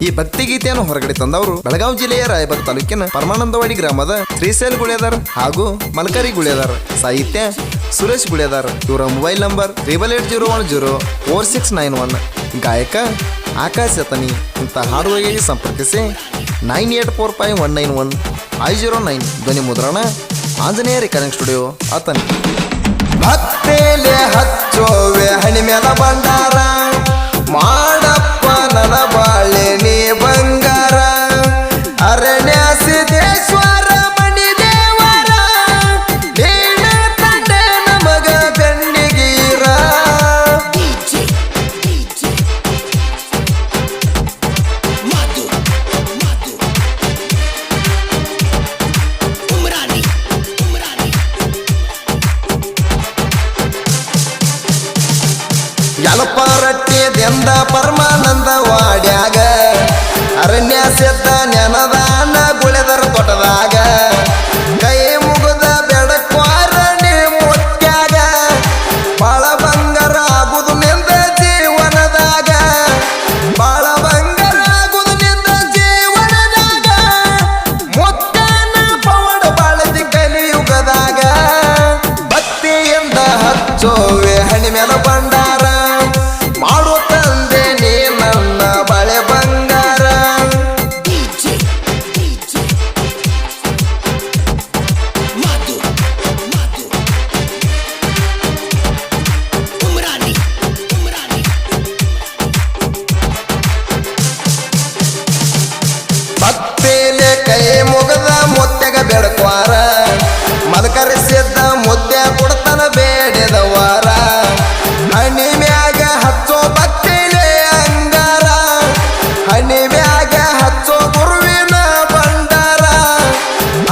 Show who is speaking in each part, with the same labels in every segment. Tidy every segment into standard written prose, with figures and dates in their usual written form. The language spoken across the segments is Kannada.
Speaker 1: ಈ ಭಕ್ತಿ ಗೀತೆಯನ್ನು ಹೊರಗಡೆ ತಂದವರು ಬೆಳಗಾವಿ ಜಿಲ್ಲೆಯ ರಾಯಬಾಗ ತಾಲೂಕಿನ ಪರಮಾನಂದವಾಡಿ ಗ್ರಾಮದ ಶ್ರೀಶೈಲ್ ಗುಳೇದಾರ್ ಹಾಗೂ ಮಲ್ಕರಿ ಗುಳೇದಾರ್. ಸಾಹಿತ್ಯ ಸುರೇಶ್ ಗುಳೇದಾರ್. ಇವರ ಮೊಬೈಲ್ ನಂಬರ್ 8801044691. ಗಾಯಕ ಆಕಾಶ್ ಅತನಿ. ಇಂಥ ಹಾಡುಗಳಿಗೆ ಸಂಪರ್ಕಿಸಿ 9845191509. ಧ್ವನಿ ಮುದ್ರಣ ಆಂಜನೇಯ ರೆಕಾರ್ಡಿಂಗ್ ಸ್ಟುಡಿಯೋ ಅತನಿ. ಭಕ್ತಿಲೆ ಹಚ್ಚೋವೆ ಹಣಿ ಮೇಲ ಬಂಡಾರ, ಮಾಡಪ್ಪ ನನ್ನ ಬಾಳೆ ನೀ ಬಂಗಾರ. ಅರಣ್ಯ ಸಿದ್ದೇಶ್ವರ ಮಣಿ ದೇವರ, ನೀನ ತಂದೆ ನಮಗ ಬೆನ್ನಿಗೀರ. ಯಲಪರಟ್ಟಿದಿಂದ ಪರಮಾನಂದ ವಾಡ್ಯಾಗ, ಅರಣ್ಯ ಸಿದ್ಧ ನೆನದಾನ ಗುಳೆದರ ತೋಟದಾಗ. ಕೈ ಮುಗಿದ ಬೆಡಕ್ವಾರ ನೀ ಮುತ್ಯಾಗ, ಬಾಳ ಬಂಗಾರ ಆಗುದು ನಿಂದ ಜೀವನದಾಗ. ಬಾಳ ಬಂಗಾರ ಆಗುದು ನಿಂದ ಜೀವನದಾಗ. ಮುತ್ತನ ಪವಡ ಬಾಳದಿ ಕಲಿಯುಗದಾಗ. ಭಕ್ತಿಯಿಂದ ಹಚ್ಚೋವೆ ಹಣಿ ಮೇಲ ಬಂಡಾರ, ಮಾಡು ತಂದೆ ನೀ ನನ್ನ ಬಳೆ ಬಂಗಾರ. ಭಕ್ತಿಲೆ ಕೈ ಮುಗದ ಮುತ್ತೆಗ ಬೆಡಕ್ವಾರ, ಮದಕರಿಸಿದ್ದ ಮುದ್ದೆ ಕೊಡ್ತಾನ ಬೇಡಿದ ವಾರ. ಹಣಿ ಮ್ಯಾಗ ಹಚ್ಚೋ ಭಕ್ತಿಲೆ ಅಂಗಾರ, ಹಣಿ ಮ್ಯಾಗ ಹಚ್ಚೋ ಗುರುವಿನ ಬಂಡಾರ.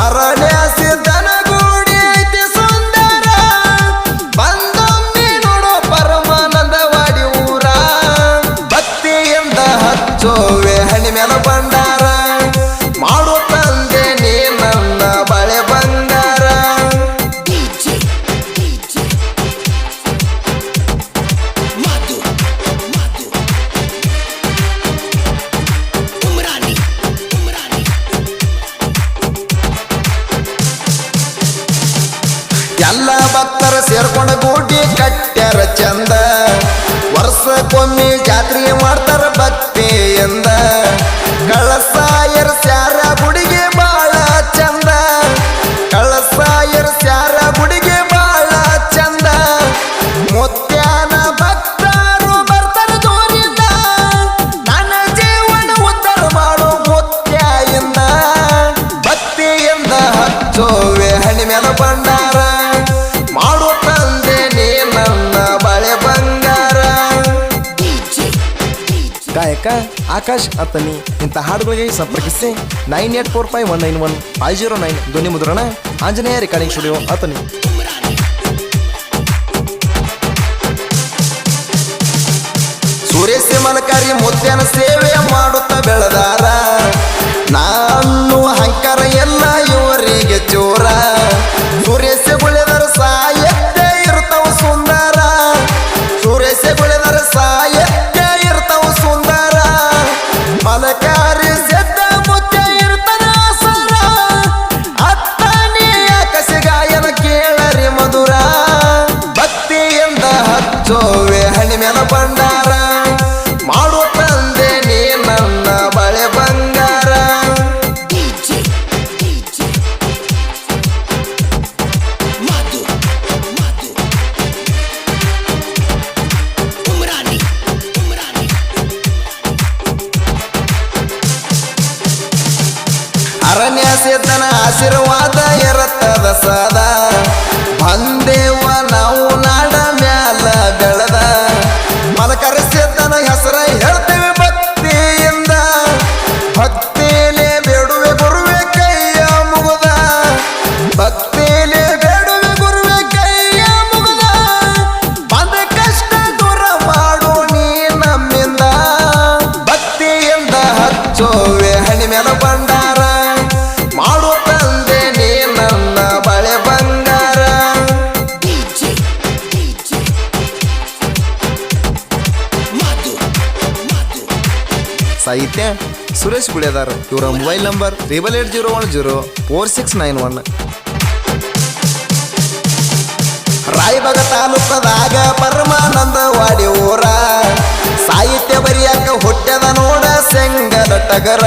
Speaker 1: ಅರಣ್ಯ ಸಿದ್ಧನ ಗೂಡಿ ಐತಿ ಸುಂದರ, ಬಂದೊಮ್ಮೆ ನೋಡೋ ಪರಮಾನಂದವಾಡಿ ಊರ. ಭಕ್ತಿಯಿಂದ ಹಚ್ಚೋವೆ ಹಣಿ ಮೇಲ ಬಂಡಾರ, ಮಾಡು ತಂದೆ ನೀ ನನ್ನ ಬಳೆ ಬಂಗಾರ. ಎಲ್ಲ ಭಕ್ತರ ಸೇರ್ಕೊಂಡ ಗೂಡಿ ಕಟ್ಟ್ಯಾರ ಚಂದ, ವರ್ಷಕ್ಕೊಮ್ಮೆ ಜಾತ್ರೆ ಮಾಡ್ತಾರ ಭಕ್ತಿಯಿಂದ. ಕಳಸಾಯರ್ ಸ್ಯಾರ ಗುಡಿಗೆ ಬಾಳ ಚಂದ, ಕಳಸಾಯರ್ ಸ್ಯಾರ ಗುಡಿಗೆ ಬಾಳ ಚಂದ. ಮುತ್ಯಾನ ಭಕ್ತರು ಬರ್ತಾರ ದೂರಿಂದ, ನನ್ನ ಜೀವನ ಉದ್ಧಾರ ಮಾಡೋ ಮುತ್ಯಾಯಿಂದ. ಭಕ್ತಿಯಿಂದ ಹಚ್ಚೋವೆ ಹಣಿ ಮೇಲ ಬಂಡಾರ, ಮಾಡು ತಂದೆ ನೀ ನನ್ನ ಬಳೆ ಬಂಗಾರ. ಗಾಯಕ ಆಕಾಶ್ ಅತನಿ. ಇಂಥ ಹಾಡುಗಳಿಗೆ ಸಂಪರ್ಕಿಸಿ 9845191509. ಧ್ವನಿ ಮುದ್ರಣ ಆಂಜನೇಯ ರೆಕಾರ್ಡಿಂಗ್ ಸ್ಟುಡಿಯೋ ಅತನಿ. ಸುರೇಶ ಮಲಕಾರಿ ಮುತ್ಯನ ಸೇವೆ ಮಾಡುತ್ತ ಬೆಳೆದಾರ, ನಾನು ಹಂಕಾರ ಎಲ್ಲ ಇವರಿಗೆ ಚೋರ. ಸುರೇಶ ಗುಳೆದರ ಸಾಯತ್ತೆ ಇರ್ತಾವ ಸುಂದರ, ಸುರೇಶ ಗುಳೆದರ ಸಾಯತ್ತೆ ಇರ್ತಾವ ಸುಂದರ. ಮಲಕಾರಿ ಸೆದ್ದ ಮುತ್ಯ ಇರ್ತಾನ ಸರ, ಅತ್ತನಿ ಆಕಾಶ ಗಾಯನ ಕೇಳರಿ ಮಧುರ. ಭಕ್ತಿಯಿಂದ ಹಚ್ಚೋವೆ ಹಣಿ ಮೇಲ ಬಂಡಾರ, ಮಾಡು ತಂದೆ ನೀ ನನ್ನ ಬಳೆ ಬಂಗಾರ. ಅರಣ್ಯ ಸಿದ್ಧನ ಆಶೀರ್ವಾದ ಇರುತ್ತದ ಸದಾ, ಬಂದೇವ ನಾವು ನಾಡ ಮ್ಯಾಲ ಬೆಳೆದ. ಮಲಕರ ಸಿದ್ಧನ ಹೆಸರ ಹೇಳ್ತೇವೆ ಭಕ್ತಿಯಿಂದ, ಭಕ್ತಿಲೆ ಬೇಡುವೆ ಗುರುವೆ ಕೈಯ ಮುಗುದ. ಭಕ್ತಿಲೆ ಬೇಡುವೆ ಗುರುವೆ ಕೈಯ ಮುಗುದ, ಬಂದ ಕಷ್ಟ ದೂರ ಮಾಡು ನೀ ನಮ್ಮಿಂದ. ಭಕ್ತಿಯಿಂದ ಹಚ್ಚೋವೆ ಹಣಿ ಮೇಲ ಬಂಡಾರ, ಮಾಡು ತಂದೆ ನೀ ನನ್ನ ಬಳೆ ಬಂಗಾರ. ಸಾಹಿತ್ಯ ಸುರೇಶ್ ಗುಳೇದಾರ್. ಇವರ ಮೊಬೈಲ್ ನಂಬರ್ 8801046991. ರಾಯಬಾಗ ತಾಲೂಕದಾಗ ಪರಮಾನಂದವಾಡಿ ಊರ. ಸಾಹಿತ್ಯ ಬರಿಯಾಕ ಹುಟ್ಟ್ಯದ ನೋಡ ಸೆಂಗಲ ಟಗರ.